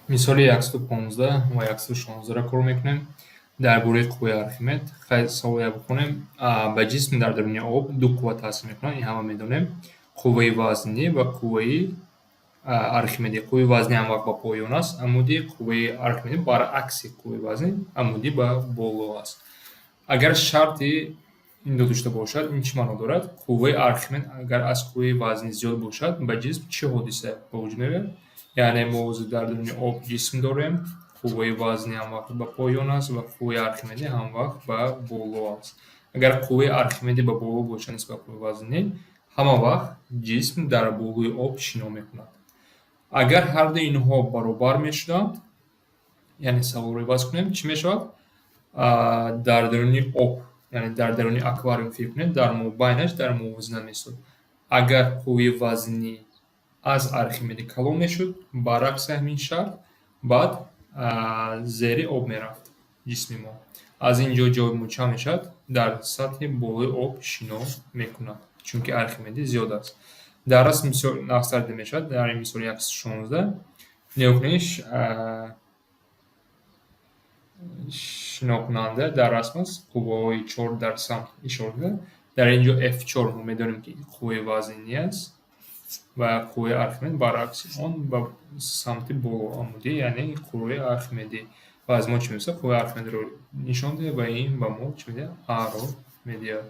мисоли 115 ва 116-ро кор мекунем. Дар бораи қувваи Архимед хеле саволия бикунем. Ба ҷисм дар даруни об ду қувва таъсир мекунанд. Ин ҳама медонем. Қувваи вазнӣ ва қувваи Архимедӣ. Қувваи вазнӣ ҳамвақт ба поён аст, амуди қувваи Архимедӣ баръакси қувваи вазнӣ, амуди ба боло аст. Агар шарти ин ду дошта бошад, ин чӣ маъно дорад? Қувваи Архимед агар аз қувваи вазнӣ зиёд бошад, ба ҷисм чӣ ҳодиса ба вуҷуд меояд? Яъне мо дар даруни об ҷисм дорем, қувваи вазнӣ ҳамвақт ба поён аст ва қувваи Архимедӣ ҳамвақт ба боло аст. Агар қувваи Архимедӣ ба боло бошад нисбат ба қувваи вазнӣ, ҳама вақт ҷисм дар болои об шино мекунад. Агар ҳарду инҳо баробар мешуданд, яъне саволро иваз кунем, чӣ мешавад? Дар даруни об, яъне дар даруни аквариум фикр кунед, дар мобайнаш дар мувозинат месод. Агар қувваи вазнӣ аз Архимедӣ калон мешуд, баръакси ҳамин шарт, баъд зери об мерафт ҷисми мо. Аз ин ҷо ҷои мо чанд мешавад? Дар сатҳи болои об шино мекунад, чунки Архимедӣ зиёд аст. Дар расм бисёр нақстар дида мешавад. Дар ин мисоли 116 нигоҳ кунед, шинокунанда дар расм аст, қувваҳои 4 дар самт ишора шуда. Дар ин ҷо F4 мо медонем ки қувваи вазнӣ аст ва қувваи Архимед баръакси он ба самти боло амудӣ, яъне қувваи Архимедӣ. ва аз мо чӣ мепурсад? Қувваи Архимедро нишон диҳед ва ин ба мо чӣ медиҳад? А-ро медиҳад.